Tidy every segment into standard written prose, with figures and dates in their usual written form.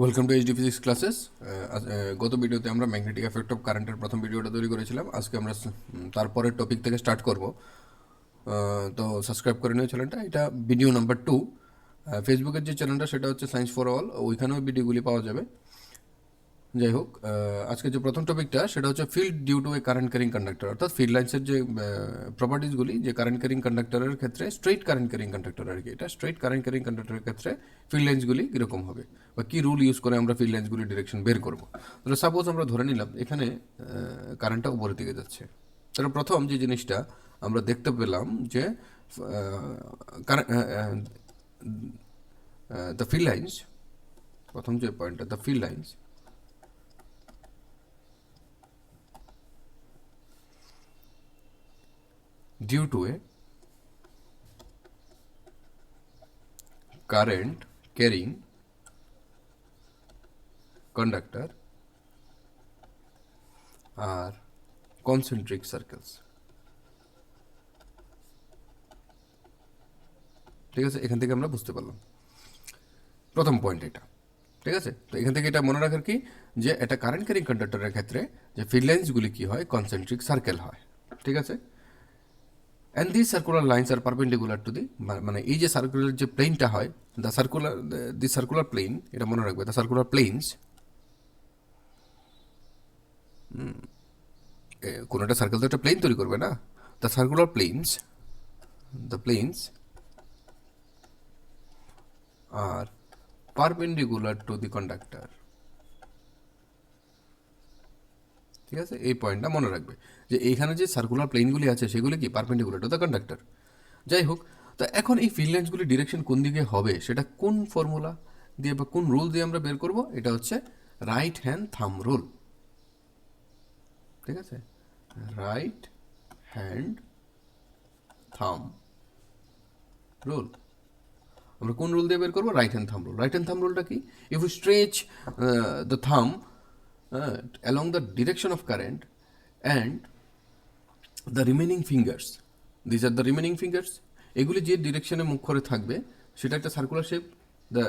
Welcome to HD physics classes. গত ভিডিওতে আমরা ম্যাগনেটিক এফেক্ট অফ কারেন্টের প্রথম ভিডিওটা তৈরি করেছিলাম। আজকে আমরা তারপরের টপিক থেকে স্টার্ট করব। তো সাবস্ক্রাইব করে নিও চ্যানেলটা। এটা ভিডিও নাম্বার 2। ফেসবুকের যে চ্যানেলটা সেটা হচ্ছে সায়েন্স ফর অল, ওইখানেও ভিডিওগুলি পাওয়া যাবে। যাই হোক, আজকে যে প্রথম টপিকটা সেটা হচ্ছে field due to a current carrying conductor, অর্থাৎ ফিল্ড লাইন্সের যে প্রপার্টিসগুলি, যে কারেন্ট ক্যারিং কন্ডাক্টরের ক্ষেত্রে, স্ট্রেইট কারেন্ট ক্যারিং কন্ডাক্টর আর কি, এটা স্ট্রেইট কারেন্ট ক্যারিং কন্ডাক্টরের ক্ষেত্রে ফিল্ড লাইন্সগুলি কীরকম হবে বা কী রুল ইউজ করে আমরা ফিল্ড লাইন্সগুলি ডিরেকশন বের করবো। তাহলে সাপোজ আমরা ধরে নিলাম এখানে কারেন্টটা উপরের দিকে যাচ্ছে। তাহলে প্রথম যে জিনিসটা আমরা দেখতে পেলাম যে দ্য ফিল্ড লাইন্স, প্রথম যে পয়েন্টটা, the field lines due to a current carrying conductor are concentric circles। ঠিক আছে, এখান থেকে আমরা বুঝতে পারলাম প্রথম পয়েন্ট এটা। ঠিক আছে, তো এখান থেকে এটা মনে রাখার কি, যে এটা কারেন্ট ক্যারিং কন্ডাক্টরের ক্ষেত্রে যে ফিল্ড লাইন্সগুলি কী হয়, কনসেন্ট্রিক সার্কেল হয়। ঠিক আছে, and this circular lines are perpendicular to the, মানে এই যে সার্কুলার যে প্লেনটা হয়, দি সার্কুলার প্লেন, এটা মনে রাখবে, দ্য সার্কুলার প্লেনস, কোনো একটা সার্কেল তো একটা প্লেন তৈরি করবে না। The circular planes, the planes R perpendicular to the conductor. ঠিক আছে, এই পয়েন্টটা মনে রাখবে যে এইখানে যে সার্কুলার প্লেনগুলি আছে সেগুলি কি পারপেন্ডিকুলার টু দ্য কন্ডাক্টর। যাই হোক, তো এখন এই ফিল্ড লাইন্সগুলি ডিরেকশন কোন দিকে হবে সেটা কোন ফর্মুলা দিয়ে বা কোন রুল দিয়ে আমরা বের করব, এটা হচ্ছে রাইট হ্যান্ড থাম রুল। ঠিক আছে, রাইট হ্যান্ড থাম রুল। আমরা কোন রুল দিয়ে বের করবো? রাইট হ্যান্ড থাম রুল। রাইট হ্যান্ড থাম রুলটা কি? ইফ ইউ স্ট্রেচ দ্য থাম along the direction of current and the remaining fingers, these are the remaining fingers, এগুলি যে ডিরেকশনে মুখ করে থাকবে সেটা একটা circular shape. The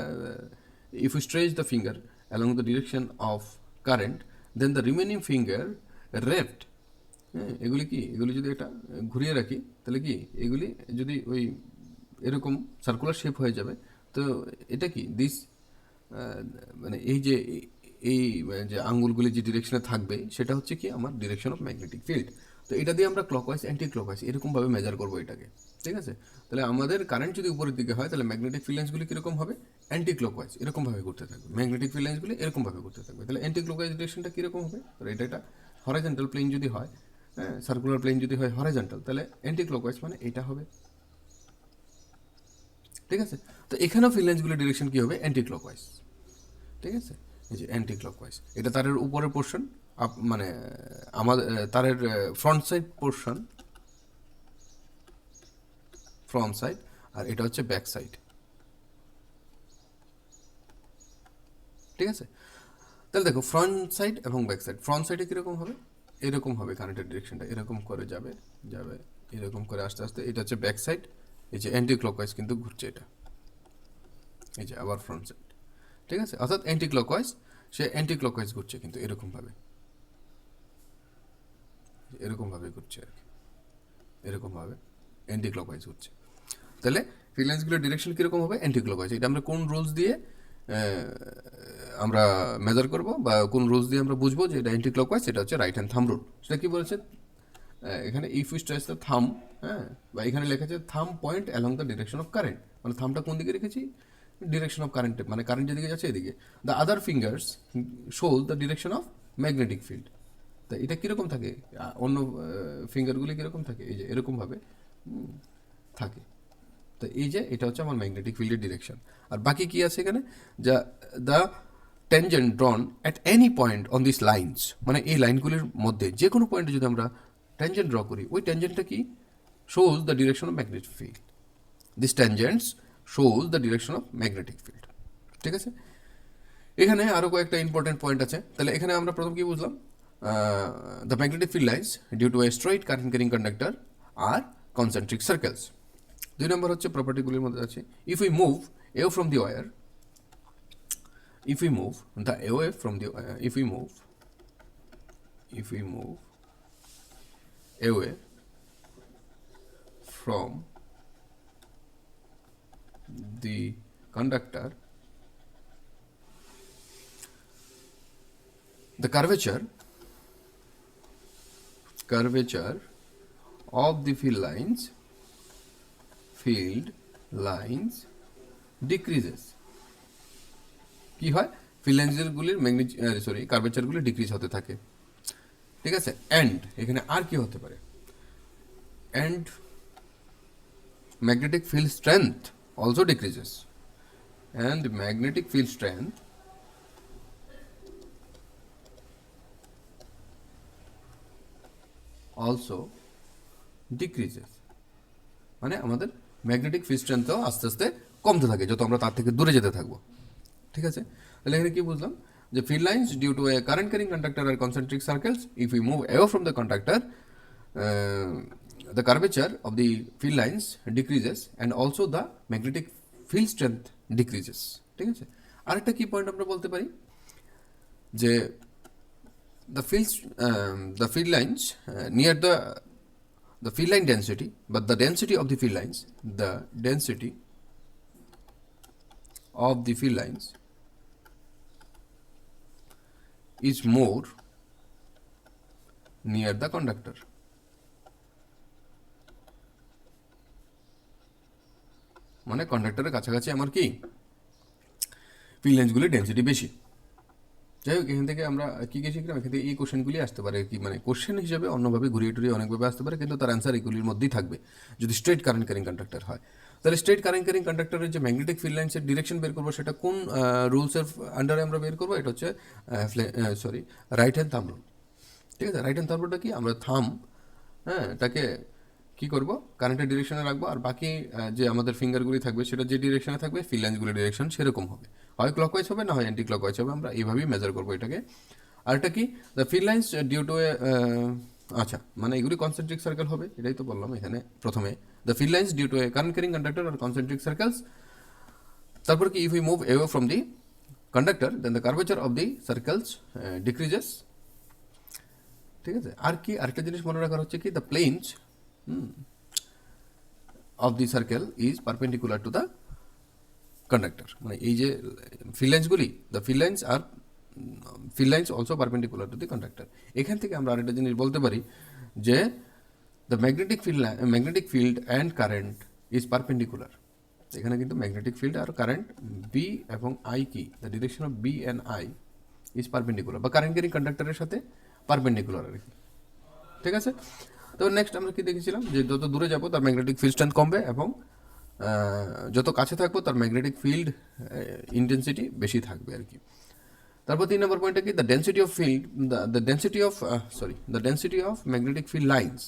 if you stretch the finger along the direction of current, then the remaining finger left, হ্যাঁ, এগুলি কি, এগুলি যদি এটা ঘুরিয়ে রাখি তাহলে কি, এগুলি যদি ওই এরকম সার্কুলার শেপ হয়ে যাবে। তো এটা কি দিস, মানে এই যে যে আঙ্গুলগুলি যে ডিরেকশনে থাকবে সেটা হচ্ছে কি আমার ডিরেকশন অফ ম্যাগনেটিক ফিল্ড। তো এটা দিয়ে আমরা ক্লকওয়াইজ অ্যান্টি ক্লকওয়াইজ এরকমভাবে মেজার করবো এটাকে। ঠিক আছে, তাহলে আমাদের কারেন্ট যদি উপরের দিকে হয় তাহলে ম্যাগনেটিক ফিল্ড লাইন্সগুলি কীরকম হবে? অ্যান্টি ক্লকওয়াইজ এরকমভাবে ঘুরতে থাকবে। ম্যাগনেটিক ফিল্ড লাইন্সগুলি এরকমভাবে ঘুরতে থাকবে। তাহলে অ্যান্টি ক্লকওয়াইজ ডিরেকশনটা কীরকম হবে? তাহলে এটা একটা হরাইজন্টাল প্লেন যদি হয়, হ্যাঁ, সার্কুলার প্লেন যদি হয় হরাইজন্টাল, তাহলে অ্যান্টি ক্লকওয়াইজ মানে এটা হবে। ঠিক আছে, তো এখানেও ফিল্ড লাইন্সগুলির ডিরেকশন কী হবে? Anti clockwise. ঠিক আছে, এই যে অ্যান্টি ক্লকওয়াইজ, এটা তারের উপরের পোর্শন, মানে আমাদের তারের front side portion, front side, আর এটা হচ্ছে ব্যাক সাইড। ঠিক আছে, তাহলে দেখো ফ্রন্ট সাইড এবং ব্যাক সাইড। ফ্রন্ট সাইডে কীরকম হবে? এরকম হবে, কারেন্টের ডিরেকশনটা এরকম করে যাবে যাবে এরকম করে আস্তে আস্তে। এটা হচ্ছে ব্যাক সাইড, এই যে অ্যান্টি ক্লকওয়াইজ কিন্তু ঘুরছে এটা, এই যে আবার ফ্রন্ট সাইড। ঠিক আছে, অর্থাৎ অ্যান্টি ক্লকওয়াইজ, সে অ্যান্টি ক্লকওয়াইজ ঘুরছে কিন্তু এরকমভাবে, এরকমভাবে ঘুরছে আর কি, এরকমভাবে অ্যান্টি ক্লকওয়াইজ ঘুরছে। তাহলে ফিল্ড লাইন্সগুলোর ডিরেকশন কীরকম হবে? Anti clockwise. এটা আমরা কোন রুলস দিয়ে আমরা মেজার করব বা কোন রুলস দিয়ে আমরা বুঝবো যে এটা অ্যান্টি ক্লকওয়াইজ? এটা হচ্ছে রাইট হ্যান্ড থাম রুল। সেটা কি বলেছে এখানে? ইফ ইউ স্ট্রেচ দ্য থাম, হ্যাঁ, বা এখানে লেখা আছে থাম point along the direction of current, মানে থামটা কোন দিকে রেখেছি? ডিরেকশন অফ কারেন্টে, মানে কারেন্ট যেদিকে যাচ্ছে এদিকে। দ্য আদার ফিঙ্গার্স শোল the direction of magnetic field. তা এটা কীরকম থাকে? অন্য ফিঙ্গারগুলি কীরকম থাকে? এই যে এরকমভাবে থাকে। তো এই যে এটা হচ্ছে আমার ম্যাগনেটিক ফিল্ডের ডিরেকশন। আর বাকি কি আছে এখানে? যা the tangent drawn at any point on this lines, মানে এই লাইনগুলির মধ্যে যে কোনো পয়েন্টে যদি আমরা ট্যানজেন্ট ড্র করি, ওই ট্যানজেন্টটা কি shows the direction of magnetic field. This tangents shows the direction of magnetic field. ঠিক আছে, এখানে আরও কয়েকটা ইম্পর্টেন্ট পয়েন্ট আছে। তাহলে এখানে আমরা প্রথম কি বুঝলাম? The magnetic field lines due to a straight current carrying conductor are concentric circles. 2 number হচ্ছে প্রপার্টিগুলির মধ্যে আছে, if we move away from the wire if we move the away from the if we move away from the conductor, the curvature of the field lines decreases. কি হয়, field লাইনগুলির কার্ভেচারগুলি decrease হতে থাকে, ঠিক আছে। অ্যান্ড এখানে আর কি হতে পারে, and magnetic field strength also decreases, and magnetic field strength also decreases. মানে আমাদের ম্যাগনেটিক ফিল্ড স্ট্রেংথও আস্তে আস্তে কমতে থাকে যত আমরা তার থেকে দূরে যেতে থাকবো, ঠিক আছে। তাহলে এখানে কি বুঝলাম, যে field lines due to a current carrying conductor are concentric circles, if you move away from the conductor the curvature of the field lines decreases and also the magnetic field strength decreases, ঠিক আছে। আরেকটা কি point আমরা বলতে পারি, যে the field lines near the field line density, but the density of the field lines, the density of the field lines is more near the conductor. মানে কন্ডাক্টরের কাছাকাছি আমার কি ফিল্ড লাইন্সগুলির ডেন্সিটি বেশি। যাই হোক, এখান থেকে আমরা কি কি শিখলাম, এখান থেকে এই কোশ্চেনগুলি আসতে পারে কি, মানে কোশ্চেন হিসেবে অন্যভাবে ঘুরিয়ে টুরিয়ে অনেকভাবে আসতে পারে, কিন্তু তার অ্যান্সার এগুলির মধ্যেই থাকবে যদি স্ট্রেট কারেন্ট ক্যারিং কন্ডাক্টর হয়। তাহলে স্ট্রেট কারেন্ট ক্যারিং কন্ডাক্টরের যে ম্যাগনেটিক ফিল্ড লাইন্সের ডিরেকশন বের করবো, সেটা কোন রুলসের আন্ডারে আমরা বের করবো, এটা হচ্ছে রাইট হ্যান্ড থাম্ব রুল, ঠিক আছে। রাইট হ্যান্ড থাম্ব রুলটা কি, আমরা এটাকে কি করব, কারেন্টের ডিরেকশনে রাখবো, আর বাকি যে আমাদের ফিঙ্গারগুলি থাকবে সেটা যে ডিরেকশনে থাকবে ফিল্ড লাইন্সগুলির ডিরেকশন সেরকম হবে, হয় ক্লকওয়াইজ হবে না হয় অ্যান্টি ক্লকওয়াইজ হবে, আমরা এইভাবেই মেজার করবো এটাকে। আর এটা কি, the field lines due to আচ্ছা, মানে এগুলি কনসেন্ট্রিক সার্কেল হবে, এটাই তো বললাম এখানে প্রথমে, the field lines due to a current carrying conductor are concentric circles. তারপর কি, if you move away from the conductor then the curvature of the circles decreases, ঠিক আছে। আর কি আরেকটা জিনিস মনে রাখার হচ্ছে কি, the planes of the circle is perpendicular to the conductor, মানে এই যে field লাইন্সগুলি, the field lines also perpendicular to the conductor। এখান থেকে আমরা আরেকটা জিনিস বলতে পারি যে the magnetic field and current is perpendicular। এখানে কিন্তু ম্যাগনেটিক ফিল্ড আর কারেন্ট বি এবং আই কি, the direction of B and I is perpendicular, বা কারেন্ট ক্যারিং কন্ডাক্টরের সাথে পারপেন্ডিকুলার আর কি, ঠিক আছে। তো নেক্সট আমরা কি দেখেছিলাম, যে যত দূরে যাব তার ম্যাগনেটিক ফিল্ড স্ট্রেংথ কমবে, এবং যত কাছে থাকবো তার ম্যাগনেটিক ফিল্ড ইন্টেন্সিটি বেশি থাকবে আর কি। তারপর 3 নম্বর পয়েন্টটা কি, the density of magnetic field lines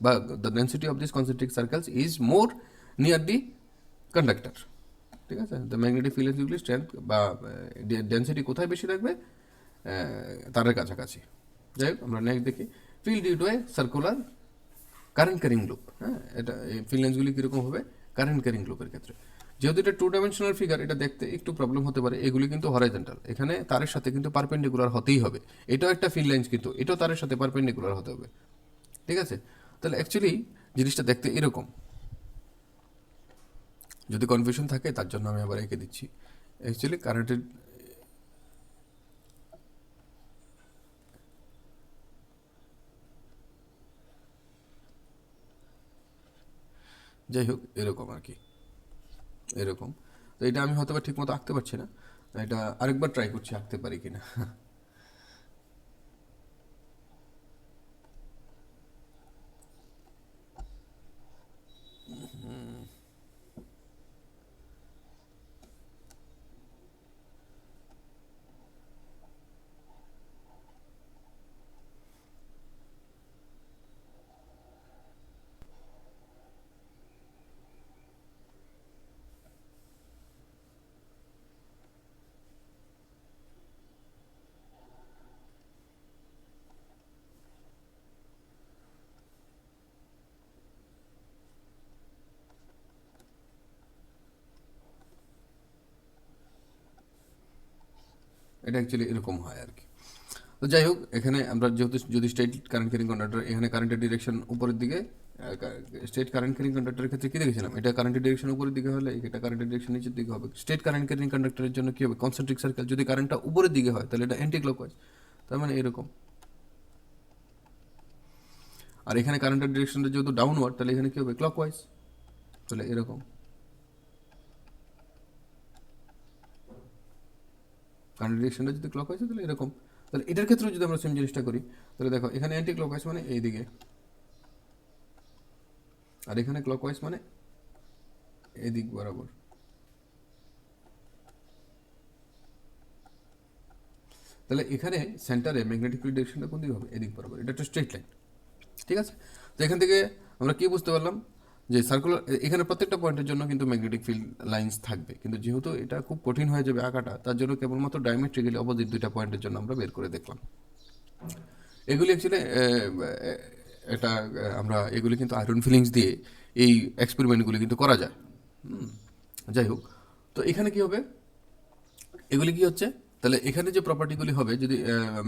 বা the density of this concentric circles is more near the conductor, ঠিক আছে। দ্য ম্যাগনেটিক ফিল্ড লাইন্সগুলি স্ট্রেংথ বা ডেন্সিটি কোথায় বেশি থাকবে, তারের কাছাকাছি। যাই হোক, আমরা নেক্সট দেখি, field due to a circular current carrying loop. এটা ফিল্ড লাইন্সগুলি কীরকম হবে কারেন্ট ক্যারিং লুপের ক্ষেত্রে, যেহেতু এটা 2 ডাইমেনশনাল ফিগার, এটা দেখতে একটু প্রবলেম হতে পারে। এগুলি কিন্তু হরাইজন্টাল, এখানে তারের সাথে কিন্তু পারপেন্ডিকুলার হতেই হবে। এটাও একটা ফিল্ড লাইন্স, কিন্তু এটাও তারের সাথে পারপেন্ডিকুলার হতে হবে, ঠিক আছে। তাহলে অ্যাকচুয়ালি জিনিসটা দেখতে এরকম, যদি কনফিউশন থাকে তার জন্য আমি আবার এঁকে দিচ্ছি। অ্যাকচুয়ালি কারেন্টের যাই হোক এরকম আর কি, এরকম। তো এটা আমি হয়তো বা ঠিক মতো আঁকতে পারছি না, এটা আরেকবার ট্রাই করছি আঁকতে পারি কিনা। এটা অ্যাকচুয়ালি এরকম হয় আর কি। তো যাই হোক, এখানে আমরা যেহেতু যদি স্টেট কারেন্ট ক্যারিং কন্ডাক্টর, এখানে কারেন্টের ডিরেকশন উপরের দিকে, স্টেট কারেন্ট ক্যারিং কন্ডাক্টরের ক্ষেত্রে কী দেখেছিলাম, এটা কারেন্টের ডিরেকশন উপরের দিকে হলে এটা কারেন্টের ডিরেকশন নিচের দিকে হবে। স্টেট কারেন্ট ক্যারিং কন্ডাক্টরের জন্য কী হবে, কনসেন্ট্রিক সার্কেল, যদি কারেন্টটা উপরের দিকে হয় তাহলে এটা অ্যান্টি ক্লকওয়াইজ, তার মানে এরকম। আর এখানে কারেন্টের ডিরেকশনটা যেহেতু ডাউনওয়ার্ড, তাহলে এখানে কী হবে, ক্লকওয়াইজ, তাহলে এরকম। কারেন্ট ডিরেকশনটা যদি ক্লকওয়াইজ হয় তাহলে এরকম। তাহলে এটার ক্ষেত্রেও যদি আমরা সেম জিনিসটা করি, তাহলে দেখো এখানে অ্যান্টি ক্লকওয়াইজ মানে এইদিকে, আর এখানে ক্লকওয়াইজ মানে এদিক বরাবর। তাহলে এখানে সেন্টারে ম্যাগনেটিক ফিল্ড ডিরেকশনটা কোন দিকে হবে, এদিক বরাবর। এটা একটা স্ট্রেট লাইন, ঠিক আছে। তো এখান থেকে আমরা কি বুঝতে পারলাম, যে সার্কুলার, এখানে প্রত্যেকটা পয়েন্টের জন্য কিন্তু ম্যাগনেটিক ফিল্ড লাইন্স থাকবে, কিন্তু যেহেতু এটা খুব কঠিন হয়ে যাবে আঁকাটা, তার জন্য কেবলমাত্র ডায়ামেট্রিক্যালি অপোজিট দুইটা পয়েন্টের জন্য আমরা বের করে দেখলাম। এগুলি অ্যাকচুয়ালি এটা আমরা এগুলি কিন্তু আয়রন ফিলিংস দিয়ে এই এক্সপেরিমেন্টগুলি কিন্তু করা যায়। যাই হোক, তো এখানে কি হবে, এগুলি কি হচ্ছে, তাহলে এখানে যে প্রপার্টিগুলি হবে, যদি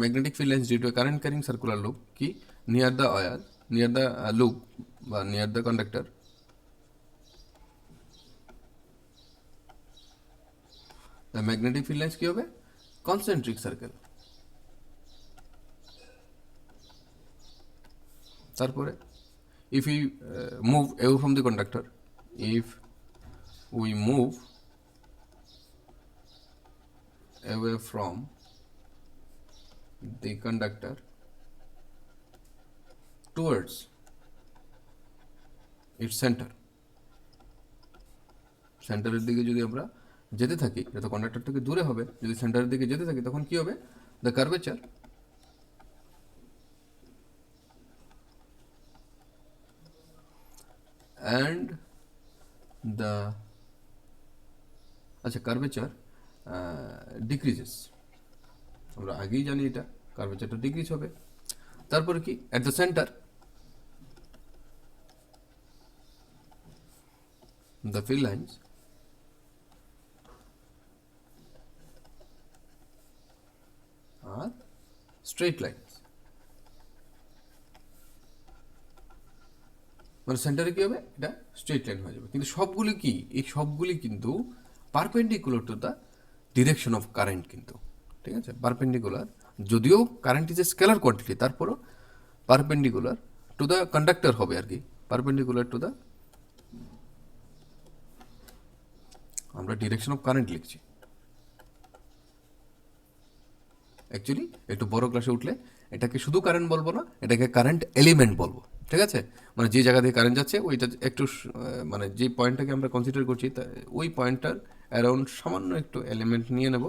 magnetic field lines due to current carrying circular loop কি near the wire, near the loop বা near the conductor, the magnetic field lines কি হবে, কনসেন্ট্রিক সার্কেল। তারপরে if we move away from the conductor, if we move away from the conductor towards its center, সেন্টারের দিকে যদি আমরা যেতে থাকি, যত কন্ডাক্টর থেকে দূরে হবে, যদি সেন্টারের দিকে যেতে থাকি, তখন কি হবে, দ্য কার্ভেচার and the আচ্ছা কার্ভেচার ডিক্রিজেস, আমরা আগেই জানি এটা, কার্ভেচারটা ডিক্রিজ হবে। তারপরে কি, at the center the field lines are straight lines, মানে সেন্টারে কি হবে, এটা স্ট্রেট লাইন হয়ে যাবে। কিন্তু সবগুলি কি, এই সবগুলি কিন্তু perpendicular to the direction of current কিন্তু, ঠিক আছে, পারপেন্ডিকুলার, যদিও current is a scalar quantity, তারপরও পারপেন্ডিকুলার টু দ্য কন্ডাক্টর হবে আর কি, পারপেন্ডিকুলার টু দ্য, আমরা ডিরেকশন অফ কারেন্ট লিখছি। অ্যাকচুয়ালি একটু বড় ক্লাসে উঠলে এটাকে শুধু কারেন্ট বলবো না, এটাকে কারেন্ট এলিমেন্ট বলবো, ঠিক আছে। মানে যে জায়গা দিয়ে কারেন্ট যাচ্ছে ওইটা একটু মানে যে পয়েন্টটাকে আমরা কনসিডার করছি, ওই পয়েন্টটার অ্যারাউন্ড সামান্য একটু এলিমেন্ট নিয়ে নেব,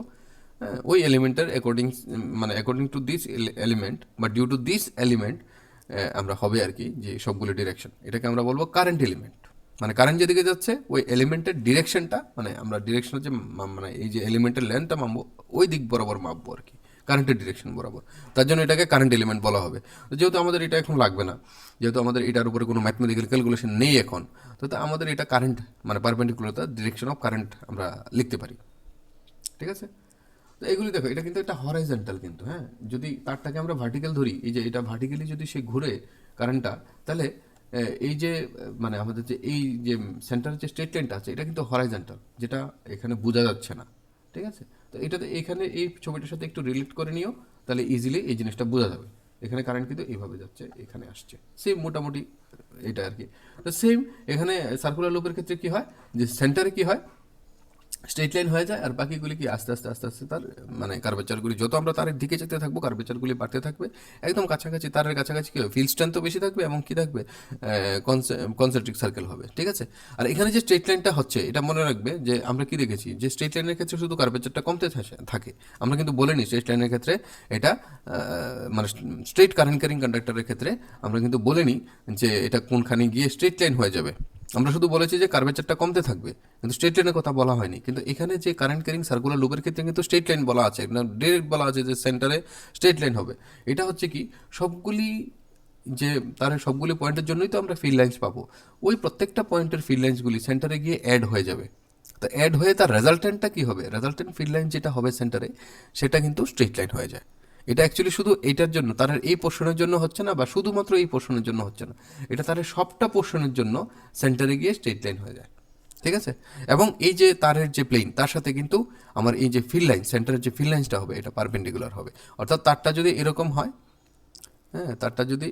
ওই এলিমেন্টের অ্যাকর্ডিং টু দিস এলিমেন্ট বা ডিউ টু দিস এলিমেন্ট আমরা হবে আর কি যে সবগুলো ডিরেকশন, এটাকে আমরা বলবো কারেন্ট এলিমেন্ট। মানে কারেন্ট যেদিকে যাচ্ছে ওই এলিমেন্টের ডিরেকশনটা, মানে আমরা ডিরেকশনের যে মানে এই যে এলিমেন্টের লেন্থটা মাপবো, ওই দিক বরাবর মাপবো আর কি, কারেন্টের ডিরেকশন বরাবর। তার জন্য এটাকে কারেন্ট এলিমেন্ট বলা হবে। যেহেতু আমাদের এটা এখন লাগবে না, যেহেতু আমাদের এটার উপরে কোনো ম্যাথমেটিক্যাল ক্যালকুলেশন নেই এখন, তো আমাদের এটা কারেন্ট মানে perpendicular the direction of current আমরা লিখতে পারি, ঠিক আছে। তো এগুলি দেখো, এটা কিন্তু একটা হরাইজন্টাল কিন্তু, হ্যাঁ, যদি তারটাকে আমরা ভার্টিক্যাল ধরি, এই যে এটা ভার্টিক্যালি যদি সে ঘুরে কারেন্টটা, তাহলে এই যে মানে আমাদের যে এই যে সেন্টারের যে স্ট্রেট লাইনটা আছে, এটা কিন্তু হরাইজন্টাল, যেটা এখানে বোঝা যাচ্ছে না, ঠিক আছে। তো এটাতে এখানে এই ছবিটার সাথে একটু রিলেট করে নিও, তাহলে ইজিলি এই জিনিসটা বোঝা যাবে। এখানে কারেন্ট কিন্তু এইভাবে যাচ্ছে, এখানে আসছে, সেম মোটামুটি এটা আর কি। তো সেম এখানে সার্কুলার লুপের ক্ষেত্রে কি হয়, যে সেন্টারে কি হয়, স্ট্রেট লাইন হয়ে যায়, আর বাকিগুলি কি আস্তে আস্তে আস্তে আস্তে তার মানে কার্ভেচারগুলি, যত আমরা তারের দিকে যেতে থাকবো কার্ভেচারগুলি বাড়তে থাকবে, একদম কাছাকাছি, তারের কাছাকাছি কি হবে, ফিল্ড স্ট্রেন্থও বেশি থাকবে, এবং কি থাকবে, কনসেন্ট্রিক সার্কেল হবে, ঠিক আছে। আর এখানে যে স্ট্রেট লাইনটা হচ্ছে, এটা মনে রাখবে যে আমরা কি দেখেছি, যে স্ট্রেট লাইনের ক্ষেত্রে শুধু কার্ভেচারটা কমতে থাকে, আমরা কিন্তু বলিনি স্ট্রেট লাইনের ক্ষেত্রে এটা মানে স্ট্রেট কারেন্ট ক্যারিং কন্ডাক্টরের ক্ষেত্রে আমরা কিন্তু বলিনি যে এটা কোনখানে গিয়ে স্ট্রেট লাইন হয়ে যাবে, আমরা শুধু বলেছি যে কার্ভেচারটা কমতে থাকবে, কিন্তু স্ট্রেট লাইনের কথা বলা হয়নি। কিন্তু এখানে যে কারেন্ট ক্যারিং সার্কুলার লুপের ক্ষেত্রে কিন্তু স্ট্রেট লাইন বলা আছে, ডিরেক্ট বলা আছে যে সেন্টারে স্ট্রেট লাইন হবে। এটা হচ্ছে কি, সবগুলি যে তার সবগুলি পয়েন্টের জন্যই তো আমরা ফিল্ড লাইন্স পাবো, ওই প্রত্যেকটা পয়েন্টের ফিল্ড লাইন্সগুলি সেন্টারে গিয়ে অ্যাড হয়ে যাবে, তো অ্যাড হয়ে তার রেজাল্টেন্টটা কী হবে, রেজাল্টেন্ট ফিল্ড লাইন যেটা হবে সেন্টারে সেটা কিন্তু স্ট্রেট লাইন হয়ে যায়। এটা অ্যাকচুয়ালি শুধু এইটার জন্য, তার এই পোর্শনের জন্য হচ্ছে না, বা শুধুমাত্র এই পোর্শনের জন্য হচ্ছে না, এটা তার সবটা পোর্শনের জন্য সেন্টারে গিয়ে স্ট্রেট লাইন হয়ে যায়। ঠিক আছে, এবং এই যে তারের যে প্লেন তার সাথে কিন্তু আমার এই যে ফিল্ড লাইন, সেন্টারের যে ফিল্ড লাইনসটা হবে এটা পারপেন্ডিকুলার হবে। অর্থাৎ তারটা যদি এরকম হয়, হ্যাঁ, তারটা যদি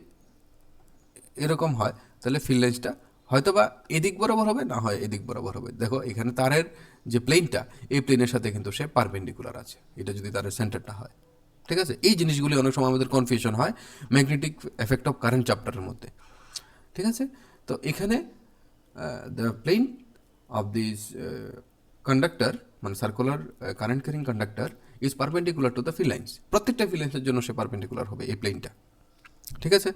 এরকম হয় তাহলে ফিল্ড লাইন্সটা হয়তো বা এদিক বরাবর হবে, না হয় এদিক বরাবর হবে। দেখো এখানে তারের যে প্লেনটা, এই প্লেনের সাথে কিন্তু সে পারপেন্ডিকুলার আছে, এটা যদি তারের সেন্টারটা হয়। ঠিক আছে, এই জিনিসগুলি অনেক সময় আমাদের কনফিউশন হয় ম্যাগনেটিক এফেক্ট অফ কারেন্ট চ্যাপ্টারের মধ্যে। ঠিক আছে, তো এখানে the plane of this conductor, মানে circular current carrying conductor is perpendicular to the field lines. প্রত্যেকটা ফিল্ড লাইন্সের জন্য সে পারপেন্ডিকুলার হবে এই প্লেনটা। ঠিক আছে,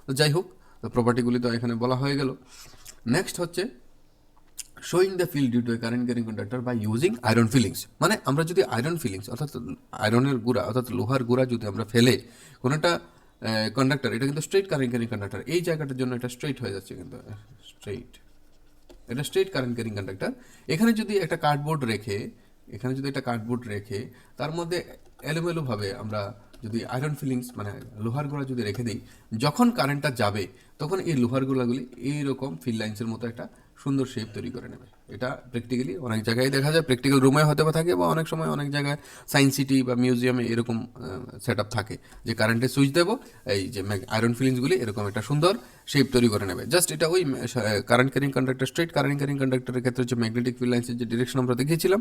তো যাই হোক, প্রপার্টিগুলি তো এখানে বলা হয়ে গেল। নেক্সট হচ্ছে showing the field due to a current carrying conductor by using iron filings. মানে আমরা যদি আয়রন ফিলিংস অর্থাৎ আয়রনের গুঁড়া অর্থাৎ লোহার গুঁড়া যদি আমরা ফেলে কোনো একটা কন্ডাক্টর, এটা কিন্তু স্ট্রেট কারেন্ট ক্যারিং কন্ডাক্টর, এই জায়গাটার জন্য এটা স্ট্রেট হয়ে যাচ্ছে, কিন্তু স্ট্রেট, এটা স্ট্রেট কারেন্ট ক্যারিং কন্ডাক্টর। এখানে যদি একটা কার্ডবোর্ড রেখে, এখানে যদি একটা কার্ডবোর্ড রেখে তার মধ্যে এলোমেলোভাবে আমরা যদি আয়রন ফিলিংস মানে লোহার গুঁড়া যদি রেখে দিই, যখন কারেন্টটা যাবে তখন এই লোহার গুঁড়াগুলি এইরকম ফিল্ড লাইন্সের মতো একটা সুন্দর শেপ তৈরি করে নেবে। এটা প্র্যাকটিক্যালি অনেক জায়গায় দেখা যায়, প্র্যাকটিক্যাল রুমে হয়তো বা থাকে, বা অনেক সময় অনেক জায়গায় সায়েন্স সিটি বা মিউজিয়ামে এরকম সেট আপ থাকে, যে কারেন্টে সুইচ দেবো, এই যে আয়রন ফিলিংসগুলি এরকম একটা সুন্দর শেপ তৈরি করে নেবে। জাস্ট এটা ওই current carrying conductor, straight current carrying কন্ডাক্টরের ক্ষেত্রে যে ম্যাগনেটিক ফিল্ড লাইন্সের যে ডিরেকশন আমরা দেখিয়েছিলাম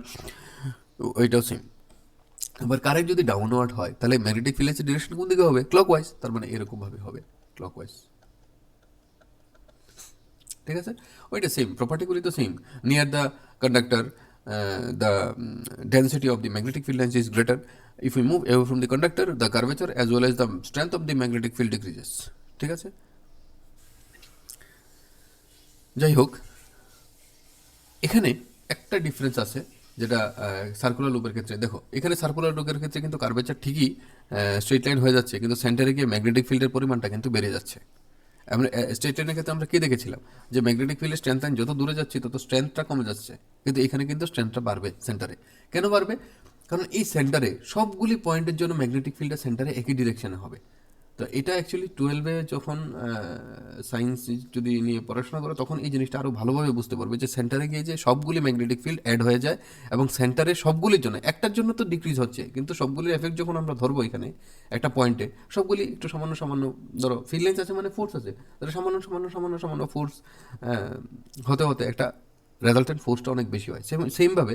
ওইটাও সেম। এবার কারেন্ট যদি ডাউনওয়ার্ড হয় তাহলে ম্যাগনেটিক ফিল্ড লাইন্সের ডিরেকশন কোন দিকে হবে, ক্লকওয়াইজ, তার মানে এরকমভাবে হবে ক্লকওয়াইজ। ঠিক আছে, ওইটা সেম, প্রপার্টিগুলি তো same. Near the conductor the density of the magnetic field lines is greater, if you move away from the conductor the curvature as well as the strength of the magnetic field decreases. ঠিক আছে, যাই হোক, এখানে একটা difference আছে যেটা circular লুপের ক্ষেত্রে। দেখো এখানে সার্কুলার লুপের ক্ষেত্রে কিন্তু কার্ভেচার ঠিকই স্ট্রেট লাইন হয়ে যাচ্ছে, কিন্তু সেন্টারে গিয়ে ম্যাগনেটিক ফিল্ডের পরিমাণটা কিন্তু বেড়ে যাচ্ছে। আমরা স্ট্রেট লাইনের ক্ষেত্রে আমরা কি দেখেছিলাম, যে ম্যাগনেটিক ফিল্ডের স্ট্রেংথ লাইন যত দূরে যাচ্ছে তত স্ট্রেংথটা কমে যাচ্ছে, কিন্তু এখানে কিন্তু স্ট্রেংথটা বাড়বে সেন্টারে। কেন বাড়বে, কারণ এই সেন্টারে সবগুলি পয়েন্টের জন্য ম্যাগনেটিক ফিল্ডের সেন্টারে একই ডিরেকশনে হবে। তো এটা অ্যাকচুয়ালি 12-এ যখন সায়েন্স যদি নিয়ে পড়াশোনা করে তখন এই জিনিসটা আরও ভালোভাবে বুঝতে পারবে, যে সেন্টারে গিয়ে যে সবগুলি ম্যাগনেটিক ফিল্ড অ্যাড হয়ে যায়, এবং সেন্টারে সবগুলির জন্য, একটার জন্য তো ডিক্রিজ হচ্ছে, কিন্তু সবগুলির এফেক্ট যখন আমরা ধরবো এখানে একটা পয়েন্টে, সবগুলি একটু সামান্য সামান্য, ধরো ফিল্ড লাইন্স আছে মানে ফোর্স আছে, তাহলে সামান্য সামান্য সামান্য সামান্য ফোর্স হতে হতে একটা রেজাল্টেন্ট ফোর্সটা অনেক বেশি হয়। সেমভাবে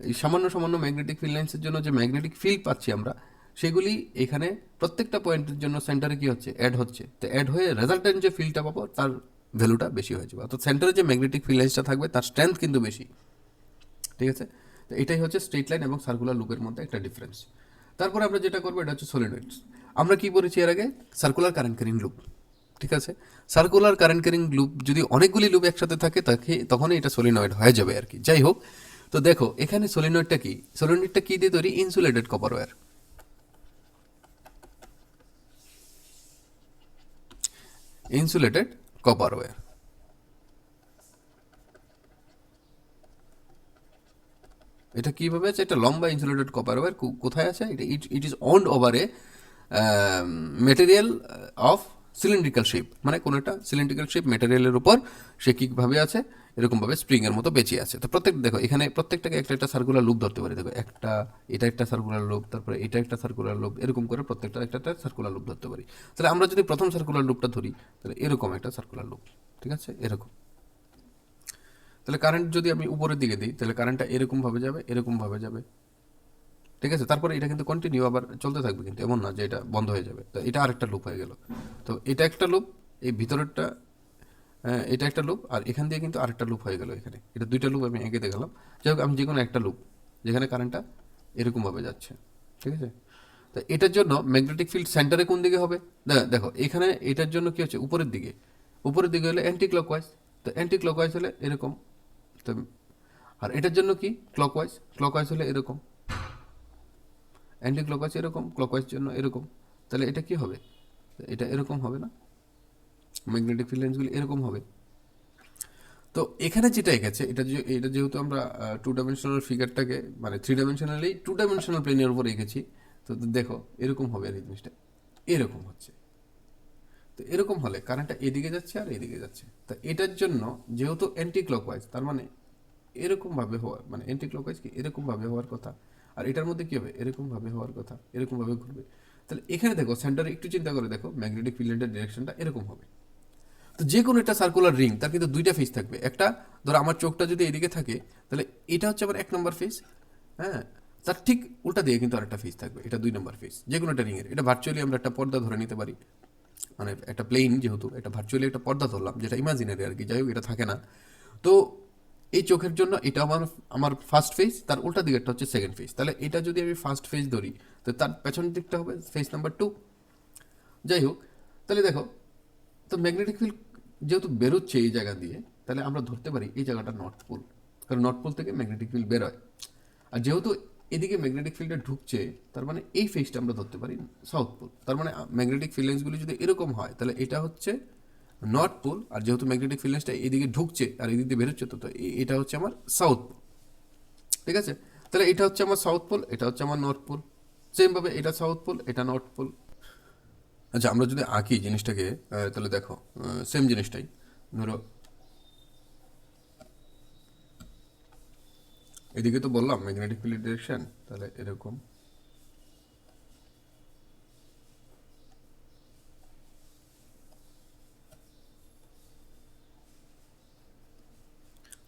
এই সামান্য সামান্য ম্যাগনেটিক ফিল্ড লাইন্সের জন্য যে ম্যাগনেটিক ফিল্ড পাচ্ছি আমরা, সেগুলি এখানে প্রত্যেকটা পয়েন্টের জন্য সেন্টারে কি হচ্ছে, অ্যাড হচ্ছে। তো অ্যাড হয়ে রেজাল্টেন্ট যে ফিল্ডটা পাবো তার ভ্যালুটা বেশি হয়ে যাবে, অর্থাৎ সেন্টারে যে ম্যাগনেটিক ফিল্ড লাইন্সটা থাকবে তার স্ট্রেংথ কিন্তু বেশি। ঠিক আছে, তো এটাই হচ্ছে স্ট্রেট লাইন এবং সার্কুলার লুপের মধ্যে একটা ডিফারেন্স। তারপরে আমরা যেটা করবো এটা হচ্ছে সলিনয়েডস। আমরা কি বলেছি এর আগে, সার্কুলার কারেন্ট ক্যারিং লুপ। ঠিক আছে, সার্কুলার কারেন্ট ক্যারিং লুপ যদি অনেকগুলি লুপ একসাথে থাকে তখনই এটা সলিনয়েড হয়ে যাবে আর কি। যাই হোক, তো দেখো এখানে সলিনয়েডটা কি, সলিনয়েডটা কি দিয়ে তৈরি, insulated copper wire. Insulated copper wire, এটা কিভাবে আছে, এটা লম্বা ইনসুলেটেড কপার ওয়্যার কোথায় আছে, এটা it is wound over a material of cylindrical shape, মানে কোনো একটা সিলিন্ড্রিক্যাল শেপ মেটেরিয়ালের উপর সে কীভাবে আছে, এরকমভাবে স্প্রিংয়ের মতো বেঁচে আছে। তো দেখো এখানে প্রত্যেকটাকে একটা একটা সার্কুলার লুপ ধরতে পারি। দেখো একটা, এটা একটা সার্কুলার লুপ, তারপরে এটা একটা সার্কুলার লুপ, এরকম করে প্রত্যেকটা একটা একটা সার্কুলার লুপ ধরতে পারি। তাহলে আমরা যদি প্রথম সার্কুলার লুপটা ধরি তাহলে এরকম একটা সার্কুলার লুপ, ঠিক আছে, এরকম। তাহলে কারেন্ট যদি আমি উপরের দিকে দিই তাহলে কারেন্টটা এরকমভাবে যাবে, এরকমভাবে যাবে। ঠিক আছে, তারপরে এটা কিন্তু কন্টিনিউ আবার চলতে থাকবে, কিন্তু এমন না যে এটা বন্ধ হয়ে যাবে। তো এটা আরেকটা লুপ হয়ে গেল। তো এটা একটা লুপ, এই ভিতরেরটা এটা একটা লুপ, আর এখান দিয়ে কিন্তু আরেকটা লুপ হয়ে গেল এখানে। এটা দুইটা লুপ আমি এঁকে দেখালাম। যাই হোক, আমি যে কোনো একটা লুপ যেখানে কারেন্টটা এরকমভাবে যাচ্ছে। ঠিক আছে, তো এটার জন্য ম্যাগনেটিক ফিল্ড সেন্টারে কোন দিকে হবে, দেখো এখানে এটার জন্য কি হচ্ছে, উপরের দিকে। উপরের দিকে হলে অ্যান্টি ক্লকওয়াইজ, তো অ্যান্টি ক্লকওয়াইজ হলে এরকম। তো আর এটার জন্য কি, ক্লকওয়াইজ, ক্লকওয়াইজ হলে এরকম। অ্যান্টি ক্লকওয়াইজ এরকম, ক্লকওয়াইজ জন্য এরকম। তাহলে এটা কি হবে, এটা এরকম হবে না, ম্যাগনেটিক ফিল্ড লাইন্সগুলি এরকম হবে। তো এখানে যেটা এঁকেছে এটা যেহেতু আমরা টু ডাইমেনশনাল ফিগারটাকে মানে থ্রি ডাইমেনশনালি টু ডাইমেনশনাল প্লেনের উপর এঁকেছি, তো দেখো এরকম হবে আর এই জিনিসটা এরকম হচ্ছে। তো এরকম হলে কারেন্টটা এদিকে যাচ্ছে আর এদিকে যাচ্ছে। তো এটার জন্য যেহেতু অ্যান্টি ক্লকওয়াইজ, তার মানে এরকম ভাবে হওয়ার মানে অ্যান্টি ক্লকওয়াইজ কি এরকম ভাবে হওয়ার কথা, আর এটার মধ্যে কি হবে এরকম ভাবে হওয়ার কথা, এরকম ভাবে ঘুরবে। তাহলে এখানে দেখো সেন্টারে একটু চিন্তা করে দেখো ম্যাগনেটিক ফিল্ডের ডিরেকশনটা এরকম হবে। তো যে কোনো একটা সার্কুলার রিং তার কিন্তু দুইটা ফেস থাকবে। একটা ধরো আমার চোখটা যদি এদিকে থাকে তাহলে এটা হচ্ছে আবার এক নম্বর ফেস, হ্যাঁ, তার ঠিক উল্টা দিয়ে কিন্তু আরেকটা ফেস থাকবে, এটা দুই নম্বর ফেস যে কোনো একটা রিংয়ের। এটা ভার্চুয়ালি আমরা একটা পর্দা ধরে নিতে পারি, মানে একটা প্লেন যেহেতু এটা ভার্চুয়ালি একটা পর্দা ধরলাম যেটা ইমাজিনারি আর কি, যাই হোক এটা থাকে না। তো এই চোখের জন্য এটা আমার আমার ফার্স্ট ফেজ, তার উল্টা দিকেরটা হচ্ছে সেকেন্ড ফেজ। তাহলে এটা যদি আমি ফার্স্ট ফেজ ধরি তো তার পেছনের দিকটা হবে ফেজ নাম্বার 2। যাই হোক, তাহলে দেখো তো ম্যাগনেটিক ফিল্ড যেহেতু বেরোচ্ছে এই জায়গা দিয়ে, তাহলে আমরা ধরতে পারি এই জায়গাটা নর্থ পোল, কারণ নর্থ পোল থেকে ম্যাগনেটিক ফিল্ড বেরোয়। আর যেহেতু এদিকে ম্যাগনেটিক ফিল্ডে ঢুকছে, তার মানে এই ফেজটা আমরা ধরতে পারি সাউথ পোল। তার মানে ম্যাগনেটিক ফিল্ডেন্সগুলি যদি এরকম হয় তাহলে এটা হচ্ছে নর্থ পোল, আর যেহেতু ম্যাগনেটিক ফিল্ডেন্সটা এদিকে ঢুকছে আর এদিক দিয়ে বেরোচ্ছে, তো এটা হচ্ছে আমার সাউথ পোল। ঠিক আছে, তাহলে এটা হচ্ছে আমার সাউথ পোল, এটা হচ্ছে আমার নর্থ পোল। সেমভাবে এটা সাউথ পোল, এটা নর্থ পোল। আচ্ছা, আমরা যদি আঁকি জিনিসটাকে তাহলে দেখো সেম জিনিসটাই ধরো এদিকে তো বললাম ম্যাগনেটিক ফিল্ড ডিরেকশন, তাহলে এরকম।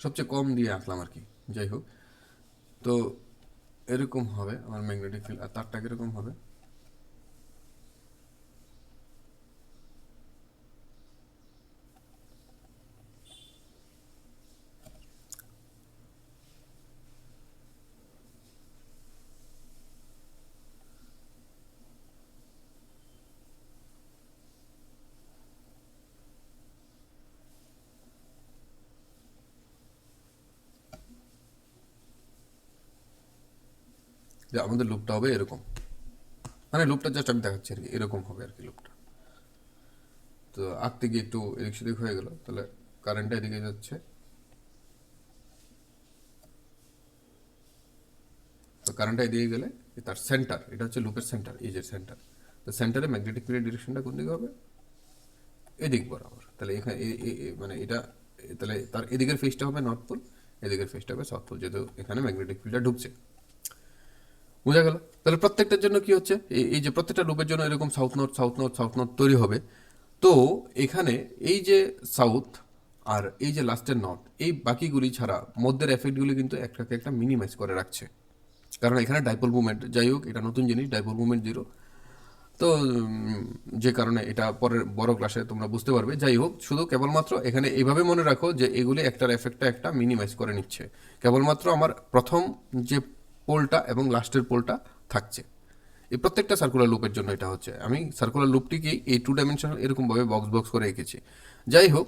সবচেয়ে কম দিয়ে আঁকলাম আর কি, যাই হোক। তো এরকম হবে আমার ম্যাগনেটিক ফিল্ড, আর তারটা কিরকম হবে যে আমাদের লুপটা হবে এরকম, মানে লুপটা জাস্ট আমি দেখাচ্ছি আর কি, এরকম হবে আর কি লুপটা। তো আঁকতে গিয়ে একটু এদিক সেদিক হয়ে গেল, তাহলে কারেন্টটা এদিকে যাচ্ছে। তো কারেন্টটা এদিকে গেলে তার সেন্টার, এটা হচ্ছে লুপের সেন্টার, এই যে সেন্টার। তো সেন্টারে ম্যাগনেটিক ফিল্ডের ডিরেকশনটা কোন দিকে হবে এদিক বরাবর। তাহলে এখানে মানে এটা তাহলে তার এদিকের ফেসটা হবে নর্থ পোল, এদিকের ফেসটা হবে সাউথ পোল, যেহেতু এখানে ম্যাগনেটিক ফিল্ডটা ঢুকছে। বোঝা গেল? তাহলে প্রত্যেকটার জন্য কি হচ্ছে এই যে প্রত্যেকটা লুপের জন্য এরকম south north south north south north তৈরি হবে। তো এখানে এই যে সাউথ আর এই যে লাস্টের নর্থ, এই বাকিগুলি ছাড়া মধ্যের এফেক্টগুলি কিন্তু একটাকে একটা মিনিমাইজ করে রাখছে, কারণ এখানে ডাইপোল মুভমেন্ট, যাই হোক এটা নতুন জিনিস, ডাইপোল মুভমেন্ট জিরো। তো যে কারণে এটা পরের বড় ক্লাসে তোমরা বুঝতে পারবে। যাই হোক, শুধু কেবলমাত্র এখানে এইভাবে মনে রাখো যে এগুলি একটার এফেক্টটা একটা মিনিমাইজ করে নিচ্ছে। কেবলমাত্র আমার প্রথম যে পোলটা এবং লাস্টের পোলটা থাকছে। এই প্রত্যেকটা সার্কুলার লুপের জন্য এটা হচ্ছে। আমি সার্কুলার লুপটিকেই এই টু ডাইমেনশনাল এরকমভাবে বক্স বক্স করে এঁকেছি। যাই হোক,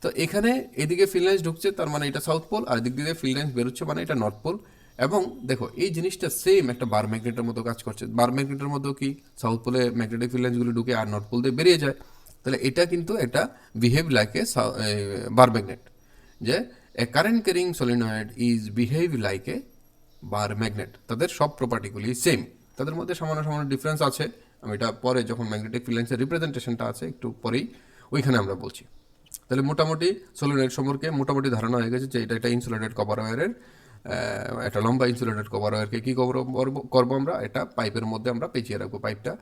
তো এখানে এদিকে ফিল্ড লাইন্স ঢুকছে, তার মানে এটা সাউথ পোল, আর এদিক দিয়ে ফিল্ড লাইন্স বেরোচ্ছে মানে এটা নর্থ পোল। এবং দেখো এই জিনিসটা সেম একটা বার ম্যাগনেটের মতো কাজ করছে। বার ম্যাগনেটের মধ্যেও কি সাউথ পোলে ম্যাগনেটিক ফিল্ড লাইন্সগুলো ঢুকে আর নর্থ পোল দিয়ে বেরিয়ে যায়। তাহলে এটা কিন্তু একটা behave like a bar magnet, যে a current carrying solenoid is behave like a bar magnet. তাদের সব প্রপার্টিগুলি সেম, তাদের মধ্যে সামান্য সামান্য ডিফারেন্স আছে। আমি এটা পরে যখন ম্যাগনেটিক ফিল্ড লাইন্সের রিপ্রেজেন্টেশনটা আছে একটু পরেই ওইখানে আমরা বলছি। তাহলে মোটামুটি সলিনয়েড সম্পর্কে মোটামুটি ধারণা হয়ে গেছে যে এটা একটা ইনসুলেটেড কপার ওয়্যারের একটা লম্বা ইনসুলেটেড কভার ওয়্যারকে কী করবো আমরা, এটা পাইপের মধ্যে আমরা পেঁচিয়ে রাখবো। পাইপটা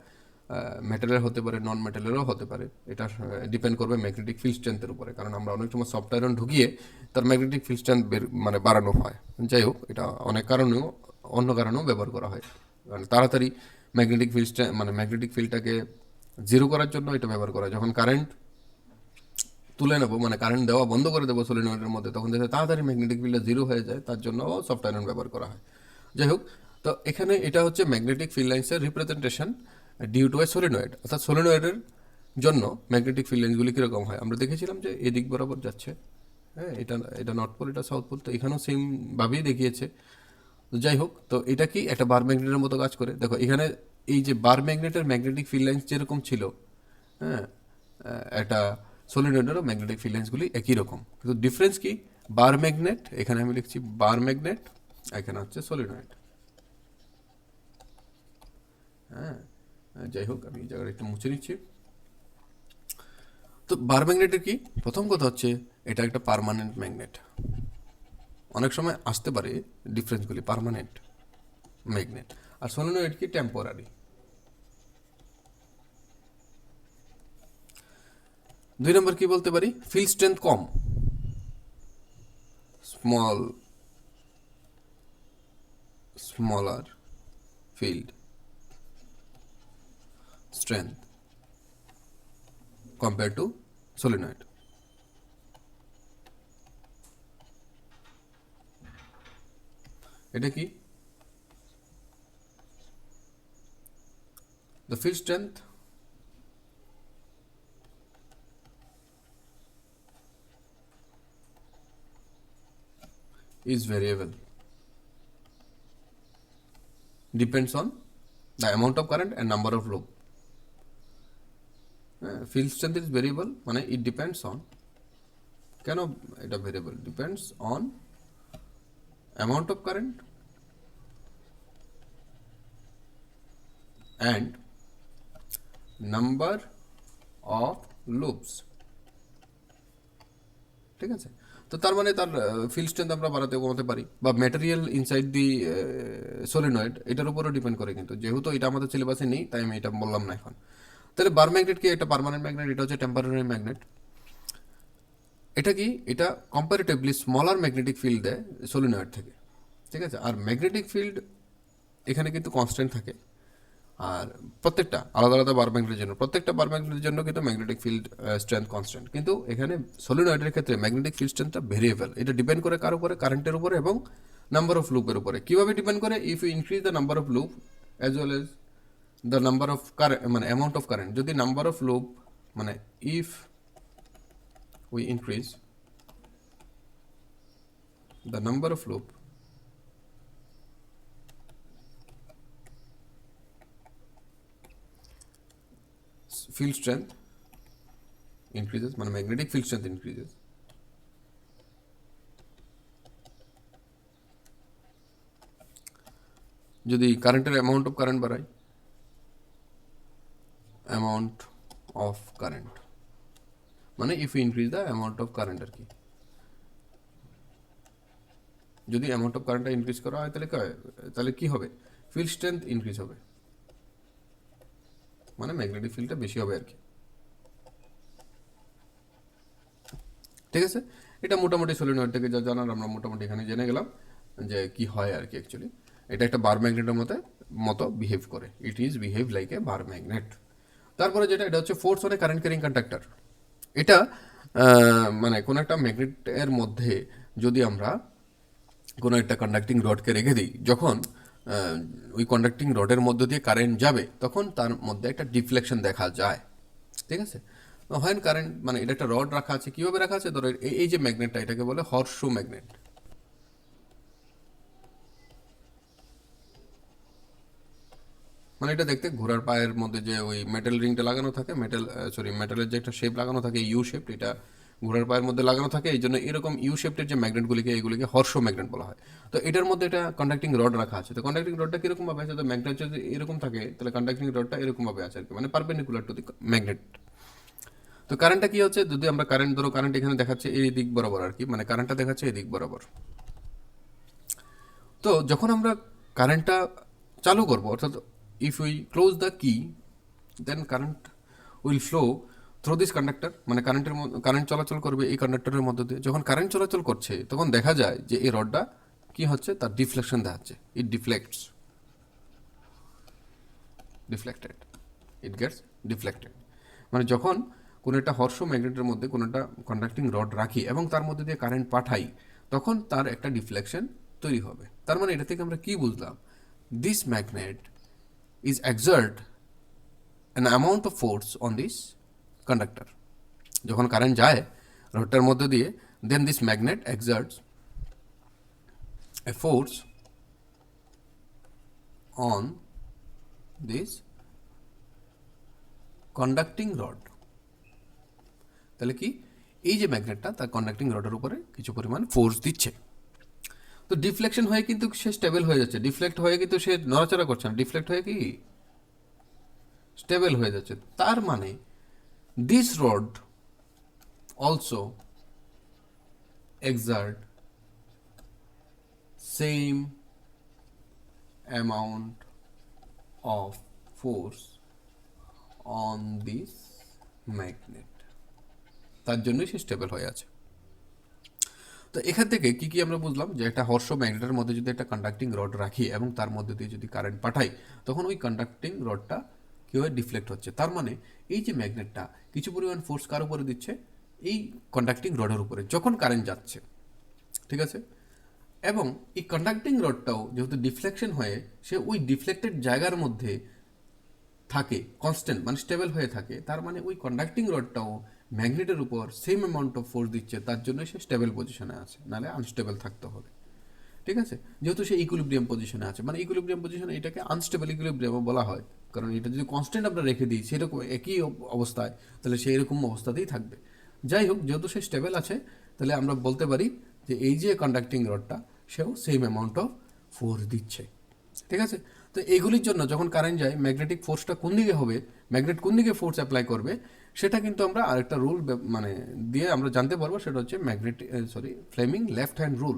মেটালের হতে পারে, নন মেটালেরও হতে পারে, এটা ডিপেন্ড করবে ম্যাগনেটিক ফিল্ড স্ট্রেংথের উপরে, কারণ আমরা অনেক সময় সফট আয়রন ঢুকিয়ে তার ম্যাগনেটিক ফিল্ড স্ট্রেংথ মানে বাড়ানো হয়। যাই হোক, এটা অনেক কারণেও অন্য কারণেও ব্যবহার করা হয়, মানে তাড়াতাড়ি ম্যাগনেটিক ফিল্ড মানে ম্যাগনেটিক ফিল্ডটাকে জিরো করার জন্য এটা ব্যবহার করা হয়। যখন কারেন্ট তুলে নেবো মানে কারেন্ট দেওয়া বন্ধ করে দেবো সলিনয়েডের মধ্যে, তখন দেখে তাড়াতাড়ি ম্যাগনেটিক ফিল্ডটা জিরো হয়ে যায়, তার জন্য সফট আয়রন ব্যবহার করা হয়। যাই হোক, তো এখানে এটা হচ্ছে ম্যাগনেটিক ফিল্ড লাইন্সের representation due to a solenoid. অর্থাৎ সলিনয়েডের জন্য ম্যাগনেটিক ফিল্ড লাইন্সগুলি কীরকম হয় আমরা দেখেছিলাম যে এদিক বরাবর যাচ্ছে, হ্যাঁ, এটা এটা নর্থ পোল, এটা সাউথ পোল। তো এখানেও সেমভাবেই দেখিয়েছে। তো যাই হোক, তো এটা কি একটা বার ম্যাগনেটের মতো কাজ করে। দেখো এখানে এই যে বার ম্যাগনেটের ম্যাগনেটিক ফিল্ড লাইন্স যেরকম ছিল, হ্যাঁ, একটা সলিনয়েডেরও ম্যাগনেটিক ফিল্ড লাইন্সগুলি একই রকম, কিন্তু ডিফারেন্স কি বার ম্যাগনেট, এখানে আমি লিখছি বার ম্যাগনেট, এখানে হচ্ছে সলিনয়েড। হ্যাঁ, যাই হোক আমি এই জায়গাটা একটু মুছে নিচ্ছি। তো বার ম্যাগনেটের কি প্রথম কথা হচ্ছে এটা একটা পার্মানেন্ট ম্যাগনেট। অনেক সময় আসতে পারে ডিফারেন্সগুলি, পার্মানেন্ট ম্যাগনেট আর সলিনয়েড কি টেম্পোরারি। দুই নম্বর কি বলতে পারি, field strength com, small smaller field strength compare to solenoid. এটা কি, the field strength is variable, depends on the amount of current and number of loop. Field strength is variable মানে it depends on, কেন এটা variable, depends on amount of current and number of loops। ঠিক আছে, তো তার মানে তার field strength আমরা বাড়াতে কমাতে পারি, বা ম্যাটেরিয়াল ইনসাইড দি সলিনয়েড এটার উপরও ডিপেন্ড করে। কিন্তু যেহেতু এটা আমাদের সিলেবাসে নেই তাই আমি এটা বললাম না এখন। তাহলে বার ম্যাগনেট কি, একটা পার্মানেন্ট ম্যাগনেট, এটা হচ্ছে টেম্পোরারি ম্যাগনেট। এটা কি, এটা কম্পারেটিভলি স্মলার ম্যাগনেটিক ফিল্ড দেয় সলিনয়েড থেকে। ঠিক আছে, আর ম্যাগনেটিক ফিল্ড এখানে কিন্তু কনস্ট্যান্ট থাকে। আর প্রত্যেকটা আলাদা আলাদা বার ম্যাগনেটের জন্য, প্রত্যেকটা বার ম্যাগনেটের জন্য কিন্তু ম্যাগনেটিক ফিল্ড স্ট্রেংথ কনস্ট্যান্ট। কিন্তু এখানে সলিনয়েডের ক্ষেত্রে ম্যাগনেটিক ফিল্ড স্ট্রেংথটা ভেরিয়েবল। এটা ডিপেন্ড করে কার উপরে, কারেন্টের উপরে এবং নাম্বার অফ লুপের উপরে। কিভাবে ডিপেন্ড করে, if you increase the number of loop as well as the number of current, মানে অ্যামাউন্ট অফ কারেন্ট। যদি নাম্বার অফ লুপ, মানে if we increase the number of loop field strength increases, মানে magnetic field strength increases। যদি কারেন্টের amount of current বাড়ায়, amount of current মানে if you increase the amount of current আর কি। যদি অ্যামাউন্ট অফ কারেন্টটা ইনক্রিজ করা হয় তাহলে কি হবে, ফিল্ড স্ট্রেংথ ইনক্রিজ হবে, মানে ম্যাগনেটিক ফিল্ডটা বেশি হবে আর কি। ঠিক আছে, এটা মোটামুটি সলিনয়েড থেকে যা জানার আমরা মোটামুটি এখানে জেনে গেলাম যে কি হয় আর কি। অ্যাকচুয়ালি এটা একটা বার ম্যাগনেটের মতো বিহেভ করে, it is behave like a bar magnet. তারপরে যেটা, এটা হচ্ছে force on a current carrying conductor. এটা মানে কোনো একটা ম্যাগনেটের মধ্যে যদি আমরা কোনো একটা কন্ডাক্টিং রডকে রেখে দিই, যখন ওই কন্ডাক্টিং রডের মধ্য দিয়ে কারেন্ট যাবে তখন তার মধ্যে একটা ডিফ্লেকশন দেখা যায়। ঠিক আছে, হয় কারেন্ট, মানে এটা একটা রড রাখা আছে, কীভাবে রাখা আছে, ধরো এই যে ম্যাগনেটটা, এটাকে বলে হর্সশু ম্যাগনেট। মানে এটা দেখতে ঘোড়ার পায়ের মধ্যে যে ওই মেটাল রিংটা লাগানো থাকে, মেটালের যে একটা শেপ লাগানো থাকে, ইউ শেপ, এটা ঘোড়ার পায়ের মধ্যে লাগানো থাকে। এই জন্য এরকম ইউ শেপের যে এগুলিকে হর্ষ ম্যাগনেট বলা হয়। তো এটার মধ্যে এটা কন্ডাক্টিং রড রাখা আছে। তো কন্ডাক্টিং রডটা কিরকম ভাবে আছে, তো ম্যাগনেট যদি এরকম থাকে তাহলে কন্ডাক্টিং রডটা এরকম ভাবে আছে আর কি, মানে পারপেন্ডিকুলার টু দি ম্যাগনেট। তো কারেন্টটা কি হচ্ছে, যদি আমরা কারেন্ট এখানে দেখাচ্ছে এই দিক বরাবর আর কি, মানে কারেন্টটা দেখাচ্ছে এই দিক বরাবর। তো যখন আমরা কারেন্টটা চালু করবো, অর্থাৎ if we close the key, then current will flow through this conductor, মানে কারেন্ট চলাচল করবে এই কন্ডাক্টরের মধ্য দিয়ে। যখন কারেন্ট চলাচল করছে তখন দেখা যায় যে এই রডটা কি হচ্ছে, তার ডিফ্লেকশন দেখাচ্ছে, ইট ডিফ্লেক্টেড, ইট গেটস ডিফ্লেক্টেড। মানে যখন কোনো একটা হর্ষ ম্যাগনেটের মধ্যে কোনো একটা কন্ডাক্টিং রড রাখি এবং তার মধ্যে দিয়ে কারেন্ট পাঠাই, তখন তার একটা ডিফ্লেকশন তৈরি হবে। তার মানে এটা থেকে আমরা কি বুঝলাম, this magnet is excerpt an amount of force on this conductor। যখন কারেন্ট যায় রডটার মধ্যে দিয়ে, then this magnet exerts a force on this conducting rod। তাহলে কি, এই যে ম্যাগনেটটা তার কন্ডাক্টিং রডের উপরে কিছু পরিমাণ ফোর্স দিচ্ছে। তো ডিফ্লেকশন হয়ে কিন্তু সে স্টেবল হয়ে যাচ্ছে, ডিফ্লেক্ট হয়ে কিন্তু সে নড়াচড়া করছে না, ডিফ্লেক্ট হয়ে কি স্টেবল হয়ে যাচ্ছে। তার মানে this rod also exert same amount of force on this magnet, তার জন্যই সে স্টেবল হয়ে আছে। তো এখান থেকে কি কি আমরা বুঝলাম, যে একটা হর্ষ ম্যাগনেটের মধ্যে যদি একটা কন্ডাক্টিং রড রাখি এবং তার মধ্যে দিয়ে যদি কারেন্ট পাঠাই, তখন ওই কন্ডাক্টিং রডটা কীভাবে ডিফ্লেক্ট হচ্ছে। তার মানে এই যে ম্যাগনেটটা কিছু পরিমাণ ফোর্স কার উপরে দিচ্ছে, এই কন্ডাক্টিং রডের উপরে যখন কারেন্ট যাচ্ছে, ঠিক আছে। এবং এই কন্ডাক্টিং রডটাও যেহেতু ডিফ্লেকশন হয়ে সে ওই ডিফ্লেক্টেড জায়গার মধ্যে থাকে, কনস্ট্যান্ট মানে স্টেবল হয়ে থাকে, তার মানে ওই কন্ডাক্টিং রডটাও ম্যাগনেটের উপর সেম অ্যামাউন্ট অফ ফোর্স দিচ্ছে, তার জন্য সে স্টেবল পজিশনে আছে, নাহলে আনস্টেবল থাকতে হবে, ঠিক আছে। যেহেতু সে ইকুইলিব্রিয়াম পজিশনে আছে, মানে ইকুইলিব্রিয়াম পজিশনে এটাকে আনস্টেবল ইকুইলিব্রিয়াম বলা হয়, কারণ এটা যদি কনস্ট্যান্ট আমরা রেখে দিই সেরকম একই অবস্থায়, তাহলে সে এরকম অবস্থাতেই থাকবে। যাই হোক, যেহেতু সে স্টেবল আছে, তাহলে আমরা বলতে পারি যে এই যে কন্ডাক্টিং রডটা সেও সেম অ্যামাউন্ট অফ ফোর্স দিচ্ছে, ঠিক আছে। তো এইগুলির জন্য যখন কারেন্ট যায়, ম্যাগনেটিক ফোর্সটা কোন দিকে হবে, ম্যাগনেট কোন দিকে ফোর্স অ্যাপ্লাই করবে, সেটা কিন্তু আমরা আরেকটা রুল মানে দিয়ে আমরা জানতে পারবো, সেটা হচ্ছে ফ্লেমিং লেফট হ্যান্ড রুল।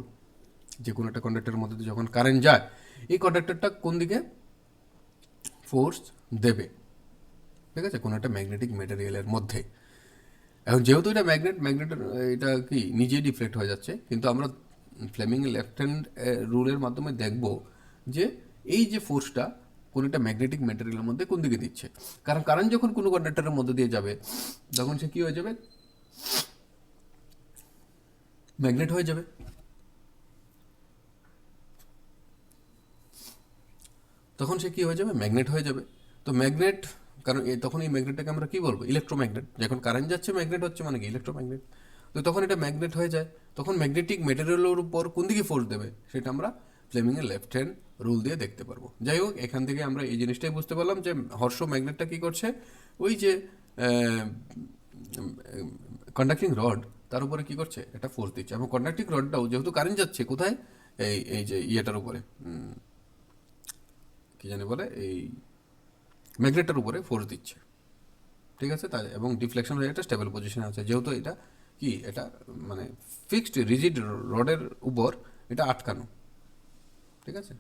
যে কোনো একটা কন্ডাক্টরের মধ্যে দিয়ে যখন কারেন্ট যায়, এই কন্ডাক্টরটা কোন দিকে ফোর্স দেবে, ঠিক আছে, কোনো একটা ম্যাগনেটিক মেটেরিয়ালের মধ্যে। এখন যেহেতু এটা ম্যাগনেটের এটা কি নিজেই ডিফ্লেক্ট হয়ে যাচ্ছে, কিন্তু আমরা ফ্লেমিং লেফট হ্যান্ড রুলের মাধ্যমে দেখব যে এই যে ফোর্সটা কোনো একটা ম্যাগনেটিক ম্যাটেরিয়ালের মধ্যে কোন দিকে দিচ্ছে। কারণ কারেন্ট যখন কোনো কন্ডাক্টরের মধ্যে দিয়ে যাবে, তখন সে কী হয়ে যাবে, ম্যাগনেট হয়ে যাবে। তখন সে কী হয়ে যাবে, ম্যাগনেট হয়ে যাবে। তো ম্যাগনেট, কারণ তখন এই ম্যাগনেটটাকে আমরা কী বলবো, ইলেকট্রোম্যাগনেট। যখন কারেন্ট যাচ্ছে ম্যাগনেট হচ্ছে, মানে কি ইলেকট্রোম্যাগনেট। তো তখন এটা ম্যাগনেট হয়ে যায়, তখন ম্যাগনেটিক মেটেরিয়ালের উপর কোন দিকে ফোর্স দেবে, সেটা আমরা ফ্লেমিংয়ের লেফট হ্যান্ড রুল দিয়ে দেখতে পারবো। যাই হোক, এখান থেকে আমরা এই জিনিসটাই বুঝতে পারলাম যে হর্ষ ম্যাগনেটটা কী করছে, ওই যে কন্ডাক্টিং রড তার উপরে কী করছে, একটা ফোর্স দিচ্ছে। এবং কন্ডাক্টিং রডটাও যেহেতু কারেন্ট যাচ্ছে কোথায়, এই যে ইয়েটার উপরে, কি জানি বলে, এই ম্যাগনেটের উপরে ফোর্স দিচ্ছে, ঠিক আছে। তাই এবং ডিফ্লেকশন হয়ে একটা স্টেবল পজিশনে আছে, যেহেতু এটা কি, এটা মানে ফিক্সড রিজিড রডের উপর এটা আটকানো, ঠিক আছে।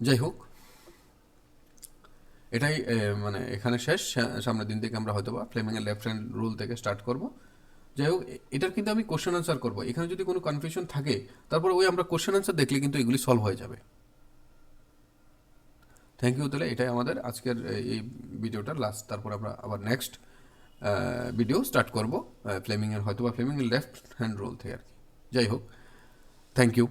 যাই হোক, এটাই মানে এখানে শেষ। সামনের দিন থেকে আমরা হয়তো বা ফ্লেমিংয়ের লেফট হ্যান্ড রুল থেকে স্টার্ট করব। যাই হোক, এটার কিন্তু আমি কোশ্চেন আনসার করবো। এখানে যদি কোনো কনফিউশন থাকে, তারপরে ওই আমরা কোশ্চেন আনসার দেখলে কিন্তু এগুলি সলভ হয়ে যাবে। Thank you. তাহলে এটাই আমাদের আজকের এই ভিডিওটার লাস্ট। তারপর আমরা আবার নেক্সট ভিডিও স্টার্ট করবো ফ্লেমিংয়ের, হয়তো বা ফ্লেমিংয়ের লেফট হ্যান্ড রুল থেকে আর কি। যাই হোক, থ্যাংক ইউ।